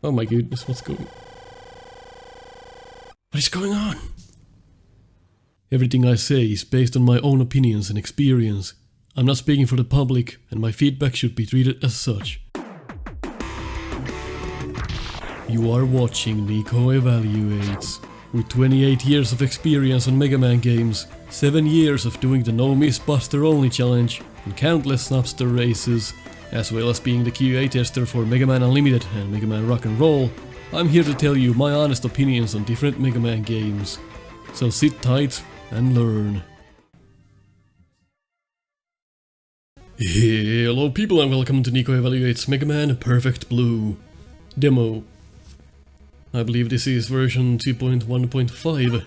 Oh my goodness, what is going on? Everything I say is based on my own opinions and experience. I'm not speaking for the public, and my feedback should be treated as such. You are watching Nico Evaluates. With 28 years of experience on Mega Man games, 7 years of doing the No Miss Buster Only challenge, and countless Snupster Races, as well as being the QA tester for Mega Man Unlimited and Mega Man Rock and Roll, I'm here to tell you my honest opinions on different Mega Man games. So sit tight and learn. Hello people and welcome to Nico Evaluates Mega Man Perfect Blue demo. I believe this is version 2.1.5.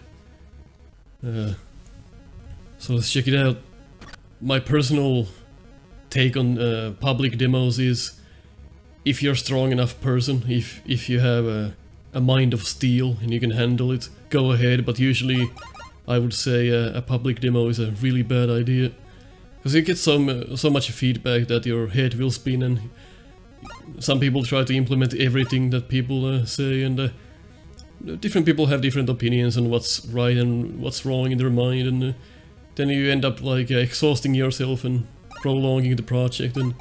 So let's check it out. My personal take on public demos is, if you're a strong enough person, if you have a mind of steel and you can handle it, go ahead, but usually I would say a public demo is a really bad idea. Because you get so much feedback that your head will spin, and some people try to implement everything that people say, and different people have different opinions on what's right and what's wrong in their mind, and then you end up like exhausting yourself and prolonging the project, and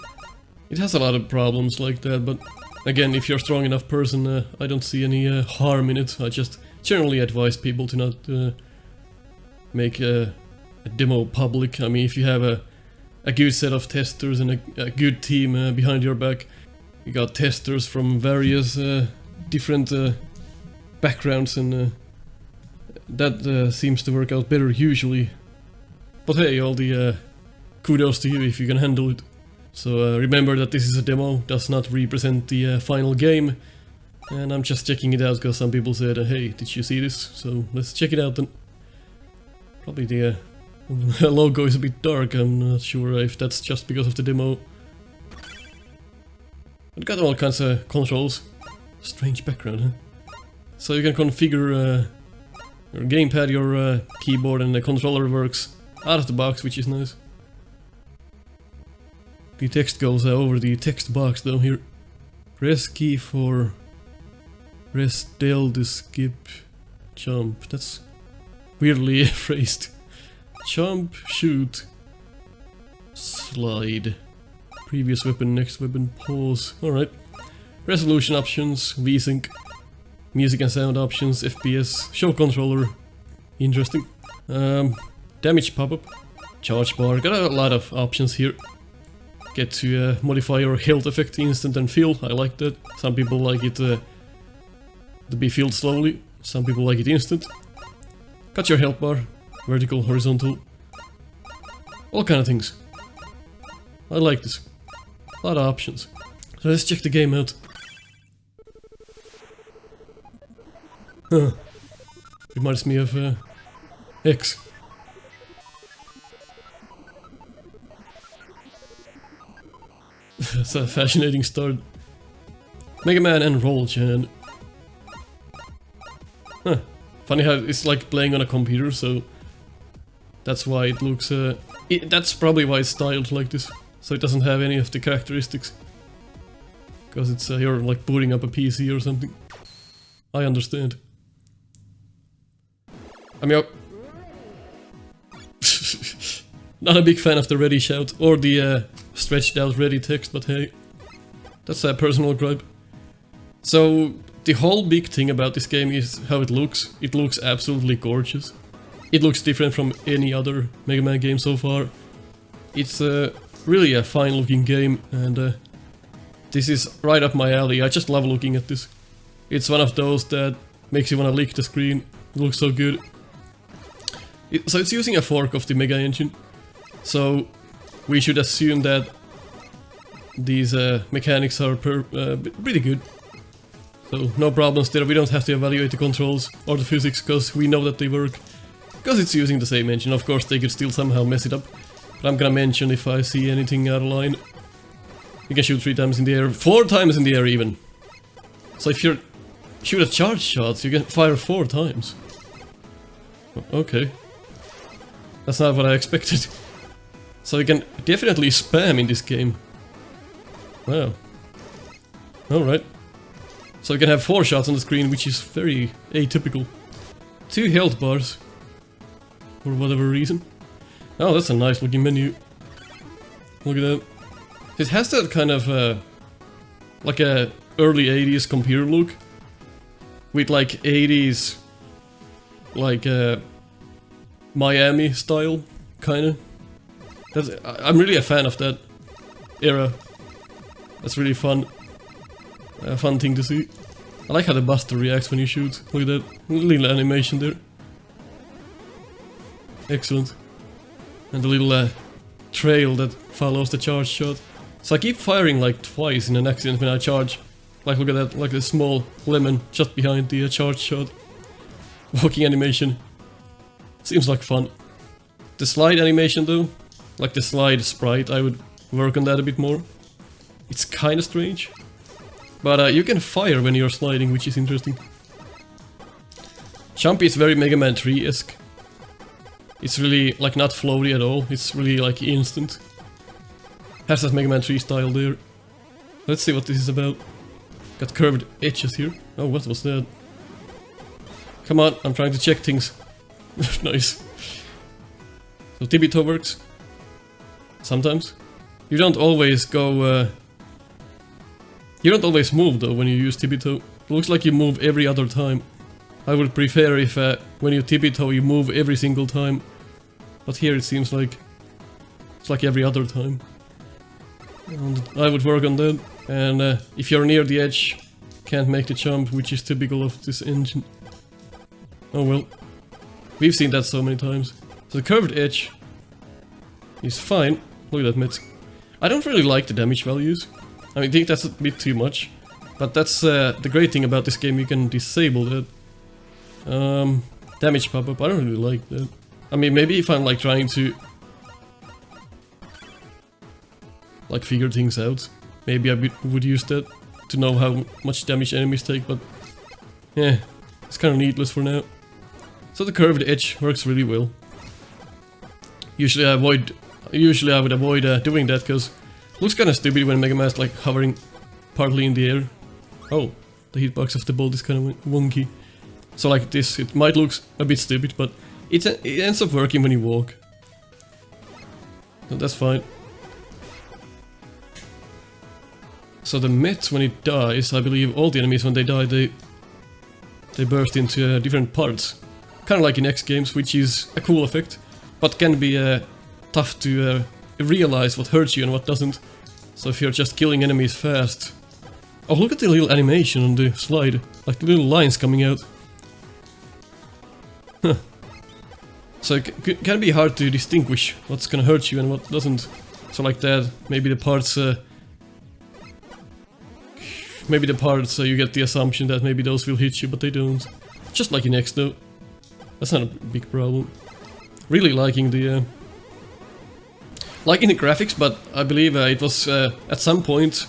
it has a lot of problems like that. But again, if you're a strong enough person, I don't see any harm in it. I just generally advise people to not make a demo public. I mean, if you have a good set of testers and a good team behind your back, you got testers from various different backgrounds, and that seems to work out better usually. But hey, all the kudos to you if you can handle it. So remember that this is a demo, does not represent the final game, and I'm just checking it out because some people said, hey, did you see this? So let's check it out then. Probably the logo is a bit dark, I'm not sure if that's just because of the demo. It got all kinds of controls. Strange background, huh? So you can configure your gamepad, your keyboard, and the controller works out of the box, which is nice. The text goes over the text box down here. Press key for press del to skip jump. That's weirdly phrased. Jump, shoot, slide, previous weapon, next weapon, pause. Alright. Resolution options, VSync, music and sound options, FPS, show controller. Interesting. Damage pop-up, charge bar, got a lot of options here. Get to modify your health effect instant and fill, I like that. Some people like it to be filled slowly, some people like it instant. Got your health bar, vertical, horizontal, all kind of things. I like this. A lot of options. So let's check the game out. Huh. Reminds me of X. That's a fascinating start. Mega Man and Roll Chan. Huh. Funny how it's like playing on a computer, so that's why it looks... that's probably why it's styled like this. So it doesn't have any of the characteristics. Because it's you're like booting up a PC or something. I understand. I mean... not a big fan of the ready shout or the stretched out ready text, but hey, that's a personal gripe. So the whole big thing about this game is how it looks. It looks absolutely gorgeous. It looks different from any other Mega Man game so far. It's really a fine looking game, and this is right up my alley. I just love looking at this. It's one of those that makes you want to lick the screen. It looks so good. So it's using a fork of the Mega engine. So we should assume that these mechanics are pretty good. So no problems there, we don't have to evaluate the controls or the physics because we know that they work. Because it's using the same engine, of course they could still somehow mess it up. But I'm gonna mention if I see anything out of line. You can shoot 3 times in the air, 4 times in the air even. So if you shoot a charge shot, you can fire 4 times. Okay. That's not what I expected. So you can definitely spam in this game. Wow. Alright. So you can have 4 shots on the screen, which is very atypical. 2 health bars. For whatever reason. Oh, that's a nice looking menu. Look at that. It has that kind of like a early 80s computer look. With like 80s like Miami style, kinda. I'm really a fan of that era. That's really fun. A fun thing to see. I like how the Buster reacts when he shoots. Look at that little animation there. Excellent. And the little trail that follows the charge shot. So I keep firing like twice in an accident when I charge. Like look at that, like a small lemon just behind the charge shot. Walking animation. Seems like fun. The slide animation though, like the slide sprite, I would work on that a bit more. It's kinda strange. But you can fire when you're sliding, which is interesting. Jump is very Mega Man 3-esque. It's really like not floaty at all, it's really like instant. Has that Mega Man 3 style there. Let's see what this is about. Got curved edges here. Oh, what was that? Come on, I'm trying to check things. Nice. So Tibito works. Sometimes. You don't always go... You don't always move though when you use Tibito. It looks like you move every other time. I would prefer if when you Tibito you move every single time. But here it seems like it's like every other time. And I would work on that. And if you're near the edge, can't make the jump, which is typical of this engine. Oh well. We've seen that so many times. So the curved edge is fine. Look at that Metz. I don't really like the damage values. I think that's a bit too much. But that's the great thing about this game, you can disable that. Damage pop-up, I don't really like that. I mean, maybe if I'm like trying to like figure things out, maybe I would use that to know how much damage enemies take, but yeah, it's kind of needless for now. So the curved edge works really well. Usually I would avoid doing that because it looks kind of stupid when Mega Man's like hovering partly in the air. Oh, the hitbox of the bolt is kind of wonky. So like this, it might look a bit stupid, but it ends up working when you walk. So that's fine. So the Met, when it dies, I believe all the enemies when they die, they burst into different parts. Kind of like in X games, which is a cool effect, but can be tough to realize what hurts you and what doesn't. So if you're just killing enemies fast... Oh, look at the little animation on the slide, like the little lines coming out. Huh. So it can be hard to distinguish what's gonna hurt you and what doesn't. So like that, maybe the parts... you get the assumption that maybe those will hit you, but they don't. Just like in X though. That's not a big problem. Really liking the graphics, but I believe it was at some point...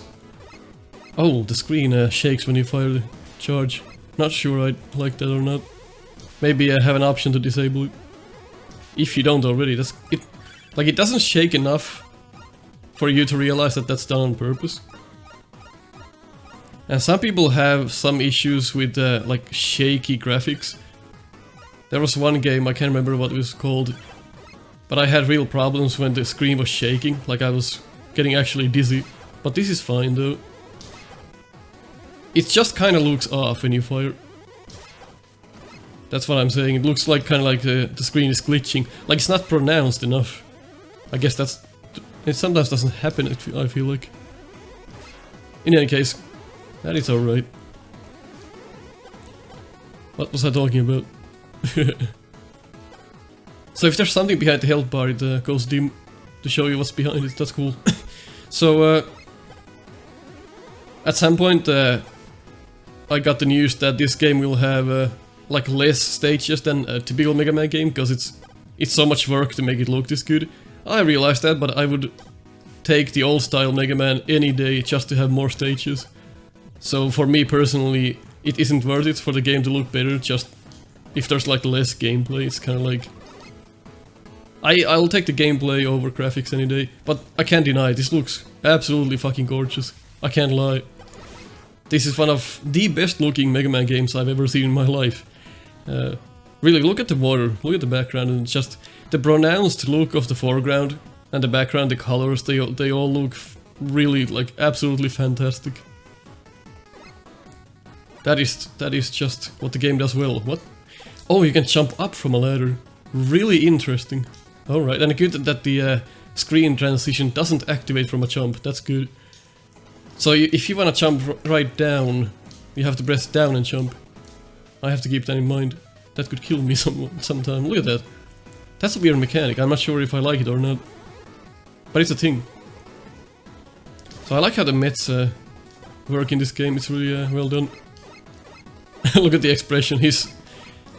Oh, the screen shakes when you fire the charge. Not sure I like that or not. Maybe I have an option to disable it. If you don't already, that's it. Like it doesn't shake enough for you to realize that that's done on purpose. And some people have some issues with like shaky graphics. There was one game, I can't remember what it was called, but I had real problems when the screen was shaking, like I was getting actually dizzy. But this is fine though. It just kinda looks off when you fire. That's what I'm saying, it looks like kinda like the screen is glitching. Like it's not pronounced enough. I guess that's... It sometimes doesn't happen, I feel like. In any case, that is alright. What was I talking about? So if there's something behind the health bar, it goes dim to show you what's behind it, that's cool. So at some point I got the news that this game will have like less stages than a typical Mega Man game, because it's so much work to make it look this good. I realized that, but I would take the old style Mega Man any day just to have more stages. So for me personally, it isn't worth it for the game to look better, just if there's like less gameplay, it's kind of like... I'll take the gameplay over graphics any day, but I can't deny, this looks absolutely fucking gorgeous. I can't lie. This is one of the best looking Mega Man games I've ever seen in my life. Really, look at the water, look at the background, and just the pronounced look of the foreground and the background, the colors, they all look really, like, absolutely fantastic. That is just what the game does well. What? Oh, you can jump up from a ladder. Really interesting. Alright, and good that the screen transition doesn't activate from a jump. That's good. So if you want to jump right down, you have to press down and jump. I have to keep that in mind. That could kill me sometime. Look at that. That's a weird mechanic. I'm not sure if I like it or not. But it's a thing. So I like how the mets work in this game. It's really well done. Look at the expression.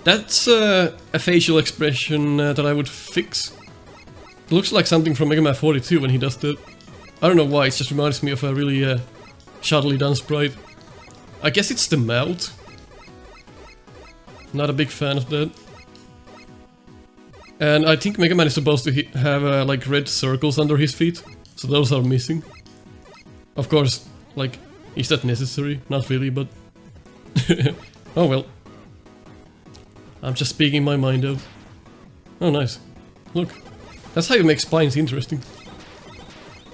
That's a facial expression that I would fix. It looks like something from Mega Man 42 when he does that. I don't know why, it just reminds me of a really shoddily done sprite. I guess it's the mouth. Not a big fan of that. And I think Mega Man is supposed to have like red circles under his feet. So those are missing. Of course, like, is that necessary? Not really, but... oh well. I'm just speaking my mind out. Oh, nice. Look. That's how you make spines interesting.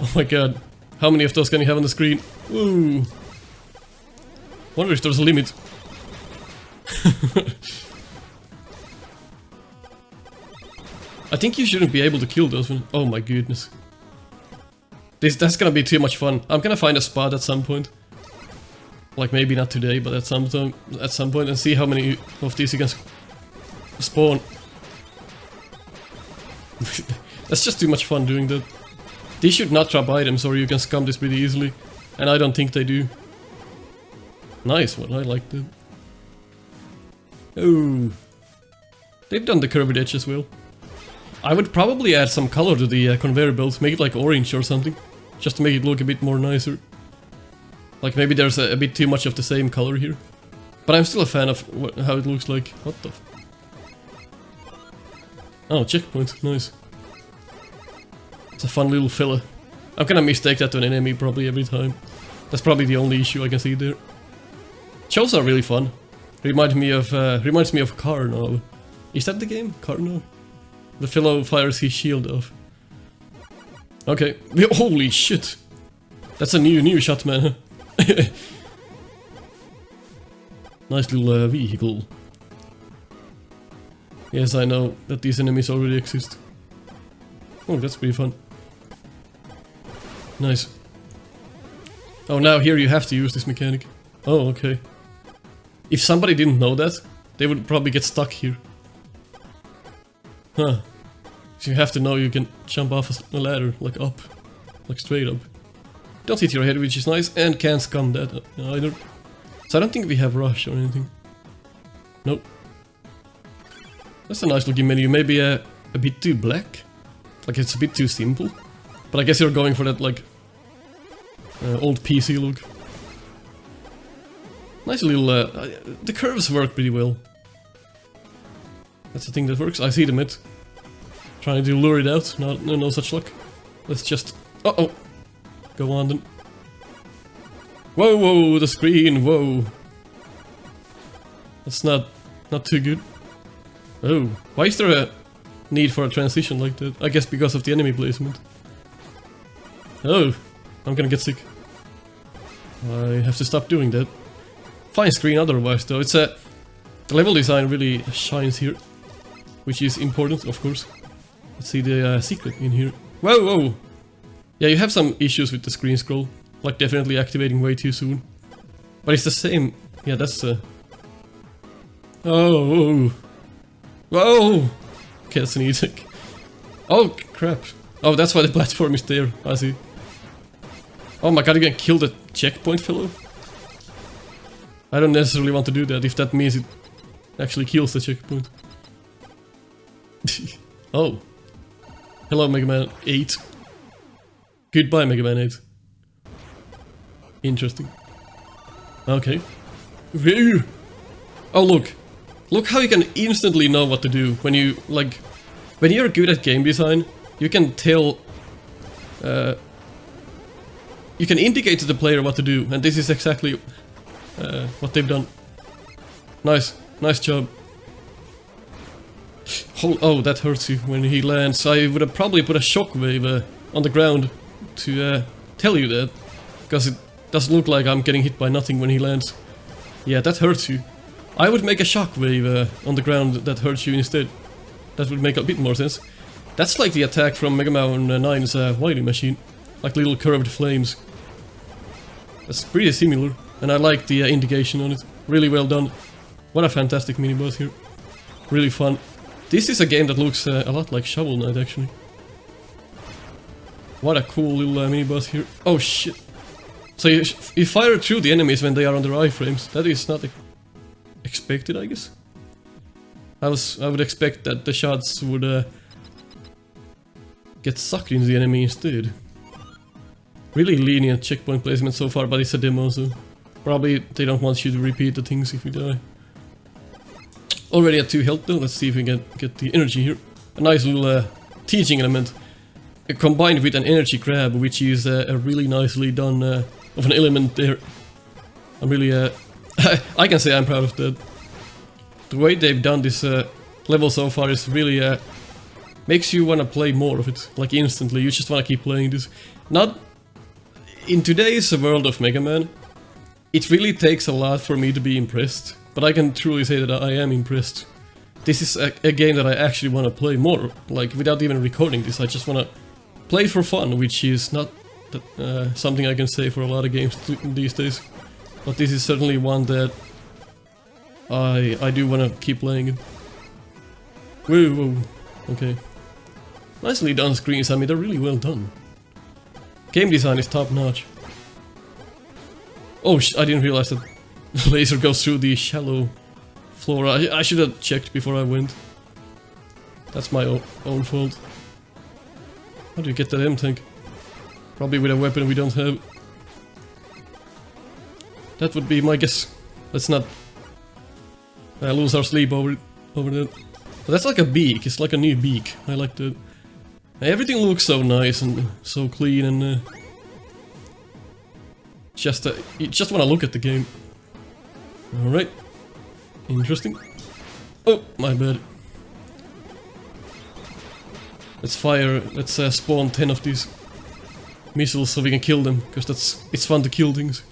Oh my god. How many of those can you have on the screen? Woo! Wonder if there's a limit. I think you shouldn't be able to kill those ones. Oh my goodness. That's gonna be too much fun. I'm gonna find a spot at some point. Like maybe not today, but at some point, and see how many of these you can spawn. That's just too much fun doing that. These should not drop items, or you can scum this pretty easily. And I don't think they do. Nice one, I like that. Oh. They've done the curved edge as well. I would probably add some color to the conveyor belt, make it like orange or something. Just to make it look a bit more nicer. Like maybe there's a bit too much of the same color here. But I'm still a fan of how it looks like. What the f... Oh, checkpoint, nice. It's a fun little fella. I'm gonna mistake that to an enemy probably every time. That's probably the only issue I can see there. Shows are really fun. Reminds me of Carno. Is that the game? Carno? The fellow fires his shield off. Okay. Holy shit! That's a new shot, man. Nice little vehicle. Yes, I know that these enemies already exist. Oh, that's pretty fun. Nice. Oh, now here you have to use this mechanic. Oh, okay. If somebody didn't know that, they would probably get stuck here. Huh. So you have to know you can jump off a ladder, like up. Like straight up. Don't hit your head, which is nice, and can't scum that either. So I don't think we have rush or anything. Nope. That's a nice looking menu, maybe a bit too black. Like it's a bit too simple. But I guess you're going for that like old PC look. Nice little... the curves work pretty well. That's the thing that works. I see the mid. Trying to lure it out. No such luck. Let's just... Uh-oh! Go on then. Whoa, whoa, the screen, whoa. That's not too good. Oh, why is there a need for a transition like that? I guess because of the enemy placement. Oh, I'm gonna get sick. I have to stop doing that. Fine screen otherwise though. It's the level design really shines here. Which is important, of course. Let's see the secret in here. Whoa, whoa! Yeah, you have some issues with the screen scroll. Like definitely activating way too soon. But it's the same. Yeah, that's oh, whoa! Okay, that's an easy. Oh crap! Oh, that's why the platform is there. I see. Oh my god, you can kill the checkpoint fellow? I don't necessarily want to do that if that means it actually kills the checkpoint. Oh. Hello, Mega Man 8. Goodbye, Mega Man 8. Interesting. Okay. Oh, look. Look how you can instantly know what to do when you, like... When you're good at game design, you can tell... you can indicate to the player what to do, and this is exactly what they've done. Nice, nice job. Oh, that hurts you when he lands. I would have probably put a shockwave on the ground to tell you that, because it doesn't look like I'm getting hit by nothing when he lands. Yeah, that hurts you. I would make a shockwave on the ground that hurts you instead. That would make a bit more sense. That's like the attack from Mega Man 9's Wily Machine. Like little curved flames. That's pretty similar. And I like the indication on it. Really well done. What a fantastic mini-boss here. Really fun. This is a game that looks a lot like Shovel Knight, actually. What a cool little mini-boss here. Oh shit. So you fire through the enemies when they are on their iframes. That is not expected, I guess. I would expect that the shots would get sucked into the enemy instead. Really lenient checkpoint placement so far, but it's a demo, so probably they don't want you to repeat the things if you die. Already at 2 health though, let's see if we can get the energy here. A nice little teaching element. Combined with an energy grab, which is a really nicely done of an element there. I'm really I can say I'm proud of that. The way they've done this level so far is really makes you want to play more of it, like instantly. You just want to keep playing this. Not in today's world of Mega Man, it really takes a lot for me to be impressed, but I can truly say that I am impressed. This is a game that I actually want to play more, like without even recording this. I just want to play for fun, which is not something I can say for a lot of games these days. But this is certainly one that I do want to keep playing it. Whoa, whoa, okay. Nicely done screens, I mean they're really well done. Game design is top notch. Oh, I didn't realize that the laser goes through the shallow floor. I should have checked before I went. That's my own fault. How do you get that M-tank? Probably with a weapon we don't have. That would be my guess. Let's not lose our sleep over that. But that's like a beak, it's like a new beak. I like that. Everything looks so nice and so clean and you just want to look at the game. Alright. Interesting. Oh, my bad. Let's fire, let's spawn 10 of these missiles so we can kill them, because it's fun to kill things.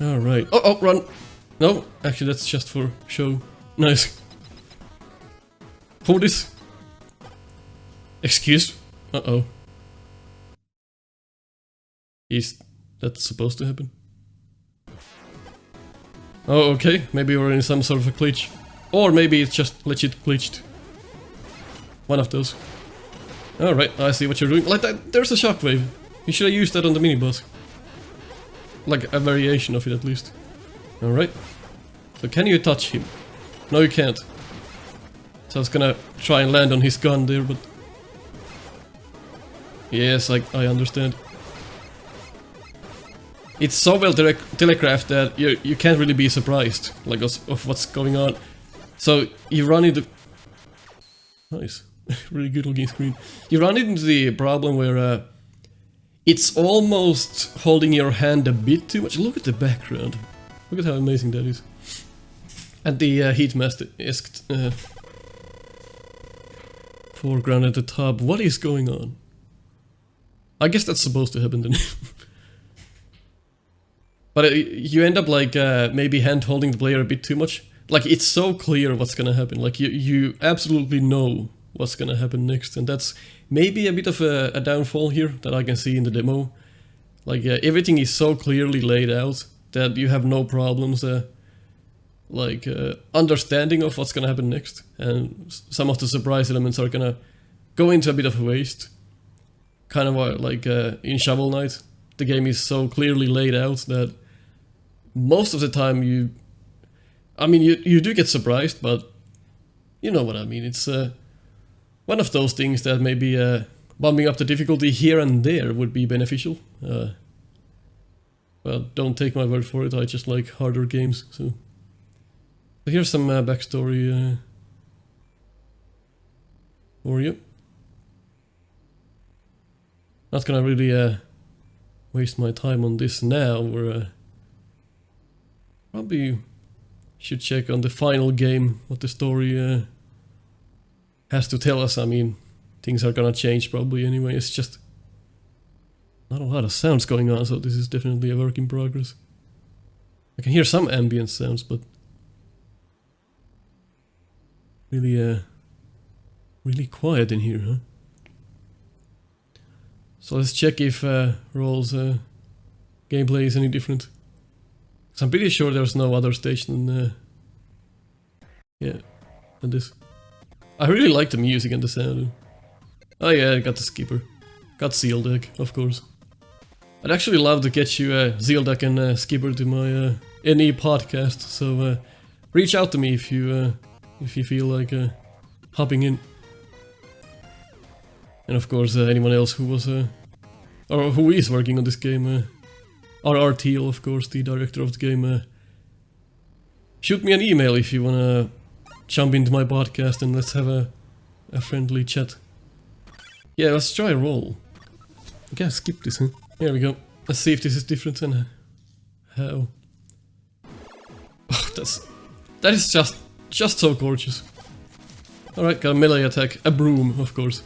Alright. Oh, oh, run! No, actually that's just for show. Nice. Hold this. Excuse? Uh-oh. Is that supposed to happen? Oh, okay. Maybe we're in some sort of a glitch. Or maybe it's just legit glitched. One of those. Alright, I see what you're doing. Like that, there's a shockwave. You should have used that on the mini-boss. Like a variation of it at least. Alright. So can you touch him? No, you can't. So I was gonna try and land on his gun there, but... Yes, I understand. It's so well telegraphed that you can't really be surprised, like, of what's going on. So you run into... Nice. Really good looking screen. You run into the problem where it's almost holding your hand a bit too much. Look at the background. Look at how amazing that is. And the heat mask-esque foreground at the top. What is going on? I guess that's supposed to happen then. But you end up like maybe hand holding the player a bit too much. Like it's so clear what's gonna happen. Like you absolutely know what's gonna happen next, and that's maybe a bit of a downfall here that I can see in the demo. Like everything is so clearly laid out that you have no problems understanding of what's gonna happen next, and some of the surprise elements are gonna go into a bit of a waste. Kind of like in Shovel Knight, the game is so clearly laid out that most of the time you do get surprised, but you know what I mean. It's one of those things that maybe bumping up the difficulty here and there would be beneficial. Well, don't take my word for it, I just like harder games, so here's some backstory for you. Not gonna really waste my time on this now. We're Probably should check on the final game what the story has to tell us. I mean, things are gonna change probably anyway. It's just not a lot of sounds going on, so this is definitely a work in progress. I can hear some ambient sounds, but really, really quiet in here, huh? So let's check if Roll's gameplay is any different. So I'm pretty sure there's no other stage than than this. I really like the music and the sound. Oh yeah, I got the skipper. Got Seal Deck, of course. I'd actually love to get you Seal Deck and Skipper to my NE podcast, so reach out to me if you feel like hopping in. And of course anyone else who was or who is working on this game, RR Teal, of course, the director of the game, shoot me an email if you wanna jump into my podcast and let's have a friendly chat. Yeah, let's try a roll. I gotta skip this, huh? Here we go. Let's see if this is different and how. Oh, that is just so gorgeous. Alright, got a melee attack. A broom, of course.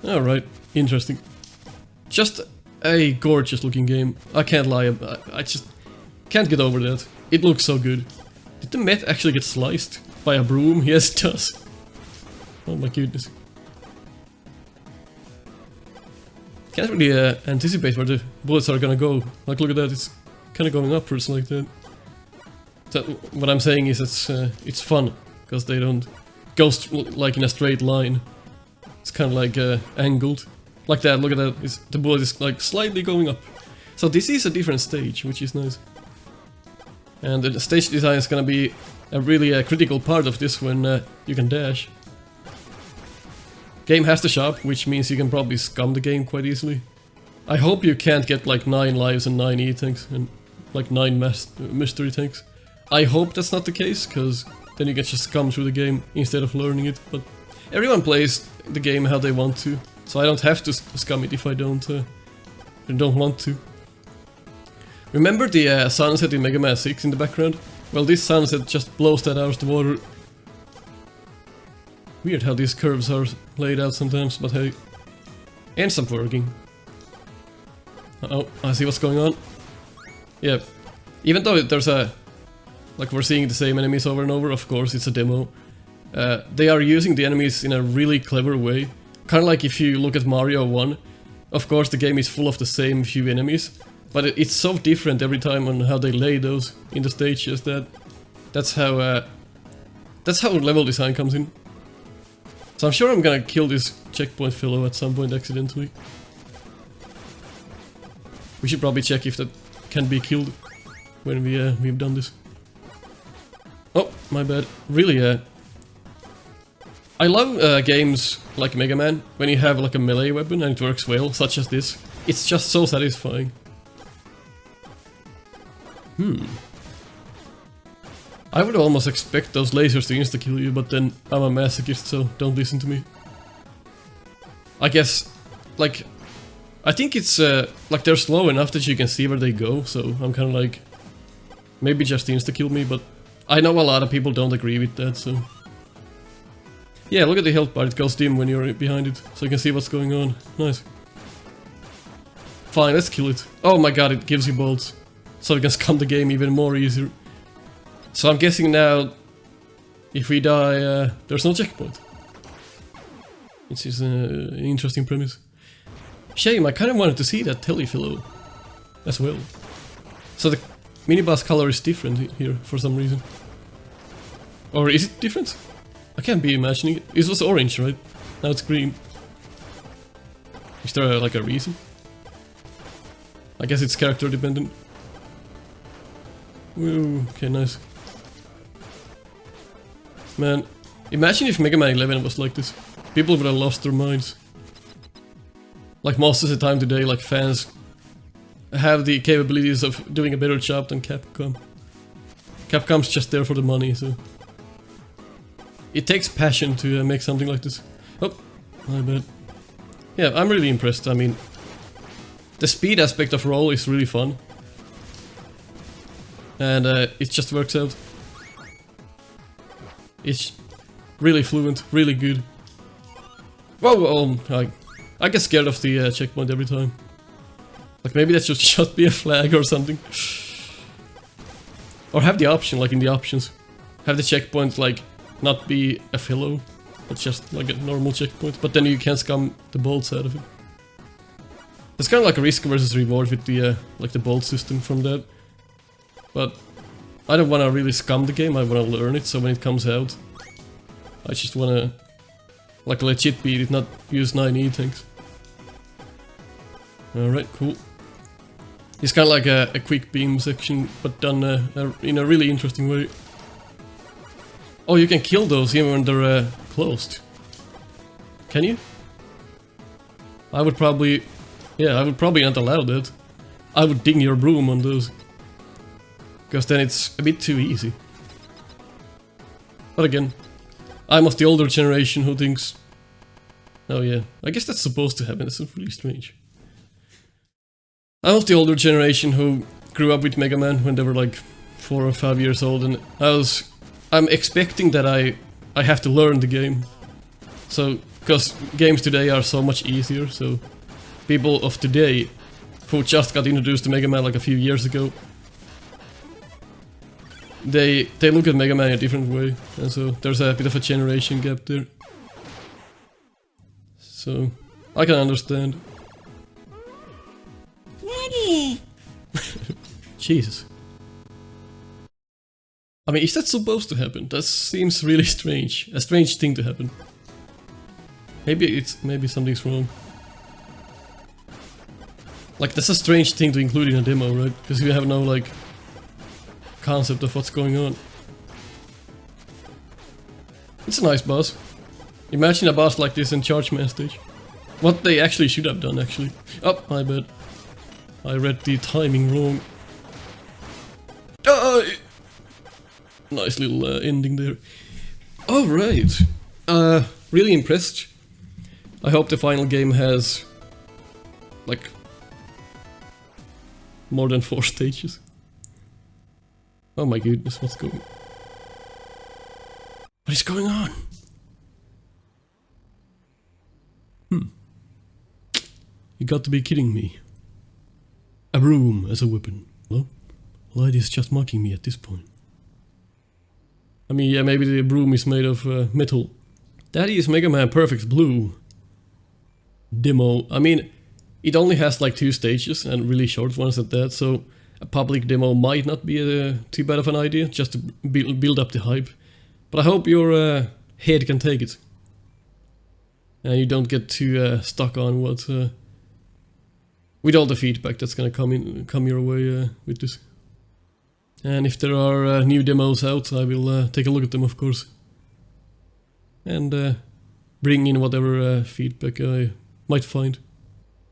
Alright, interesting. Just a gorgeous looking game. I can't lie, I just can't get over that. It looks so good. Did the Met actually get sliced by a broom? Yes, it does. Oh my goodness. Can't really anticipate where the bullets are gonna go. Like, look at that, it's kind of going upwards like that. So what I'm saying is it's fun, because they don't go like in a straight line. It's kind of like angled. Like that, look at that, the bullet is like slightly going up. So this is a different stage, which is nice. And the stage design is gonna be a really critical part of this when you can dash. Game has to shop, which means you can probably scum the game quite easily. I hope you can't get like 9 lives and 9 E-tanks and like 9 mystery tanks. I hope that's not the case, because then you can just scum through the game instead of learning it, but everyone plays the game how they want to, so I don't have to scum it if I don't want to. Remember the sunset in Mega Man 6 in the background? Well, this sunset just blows that out of the water. Weird how these curves are laid out sometimes, but hey. Ends up working. Uh-oh, I see what's going on. Yeah, even though there's like we're seeing the same enemies over and over, of course it's a demo. They are using the enemies in a really clever way. Kind of like if you look at Mario 1. Of course the game is full of the same few enemies, but it's so different every time on how they lay those in the stages that's how level design comes in. So I'm sure I'm gonna kill this checkpoint fellow at some point accidentally. We should probably check if that can be killed when we've done this. Oh, my bad. Really, I love games like Mega Man, when you have like a melee weapon and it works well, such as this. It's just so satisfying. I would almost expect those lasers to insta-kill you, but then I'm a masochist, so don't listen to me. I guess, like, I think it's, like they're slow enough that you can see where they go, so I'm kind of like, maybe just insta-kill me, but I know a lot of people don't agree with that, so... Yeah, look at the health bar, it goes dim when you're behind it, so you can see what's going on. Nice. Fine, let's kill it. Oh my god, it gives you bolts, so you can scum the game even more easier. So I'm guessing now, if we die, there's no checkpoint. Which is an interesting premise. Shame, I kind of wanted to see that telly-fellow as well. So the mini-boss color is different here for some reason. Or is it different? I can't be imagining it. It was orange, right? Now it's green. Is there like a reason? I guess it's character dependent. Woo, okay, nice. Man, imagine if Mega Man 11 was like this. People would have lost their minds. Like most of the time today, like fans have the capabilities of doing a better job than Capcom. Capcom's just there for the money, so... It takes passion to make something like this. Oh, my bad. Yeah, I'm really impressed. I mean, the speed aspect of Roll is really fun. and it just works out. It's really fluent, really good. Whoa, I get scared of the checkpoint every time. Like maybe that should be a flag or something. Or have the option, like in the options. Have the checkpoint like not be a fellow, but just like a normal checkpoint. But then you can scam the bolts out of it. It's kind of like a risk versus reward with the like the bolt system from that. But I don't want to really scam the game, I want to learn it, so when it comes out I just want to like legit beat it, not use 9E things. Alright, cool. It's kind of like a quick beam section, but done in a really interesting way. Oh, you can kill those even when they're closed. Can you? I would probably... Yeah, I would probably not allow that. I would ding your broom on those. Because then it's a bit too easy. But again, I'm of the older generation who thinks... Oh yeah, I guess that's supposed to happen, that's really strange. I'm of the older generation who grew up with Mega Man when they were like 4 or 5 years old, and I'm expecting that I have to learn the game. So, because games today are so much easier, so people of today who just got introduced to Mega Man like a few years ago, they look at Mega Man in a different way, and so there's a bit of a generation gap there. So, I can understand. Daddy! Jesus. I mean, is that supposed to happen? That seems really strange. A strange thing to happen. Maybe something's wrong. Like, that's a strange thing to include in a demo, right? Because you have no, like, concept of what's going on. It's a nice boss. Imagine a boss like this in Charge Man stage. What they actually should have done, actually. Oh, my bad. I read the timing wrong. Nice little ending there. Alright. Really impressed. I hope the final game has... like... more than 4 stages. Oh my goodness, what's going... What is going on? You got to be kidding me. A broom as a weapon. Well, Light is just mocking me at this point. I mean, yeah, maybe the broom is made of metal. That is Mega Man Perfect Blue demo. I mean, it only has like 2 stages and really short ones at that, so a public demo might not be too bad of an idea, just to build up the hype. But I hope your head can take it. And you don't get too stuck on what... with all the feedback that's gonna come your way with this. And if there are new demos out, I will take a look at them, of course. And bring in whatever feedback I might find.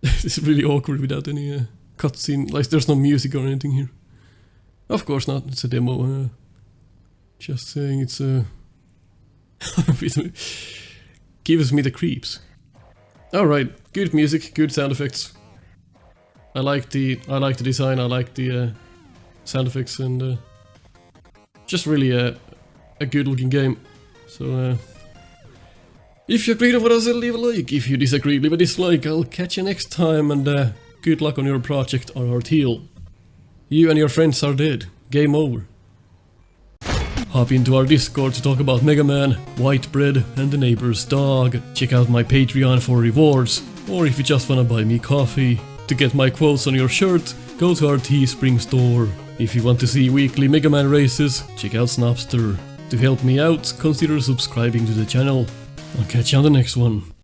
It's really awkward without any cutscene, like there's no music or anything here. Of course not, it's a demo. Just saying it's gives me the creeps. Alright, good music, good sound effects. I like the design, I like the sound effects, and just really a good looking game. So if you agree with us, leave a like. If you disagree, leave a dislike. I'll catch you next time, and good luck on your project RRTL. You and your friends are dead. Game over. Hop into our Discord to talk about Mega Man, White Bread, and the neighbor's dog. Check out my Patreon for rewards, or if you just wanna buy me coffee. To get my quotes on your shirt, go to our Teespring store. If you want to see weekly Mega Man races, check out Snupster. To help me out, consider subscribing to the channel. I'll catch you on the next one.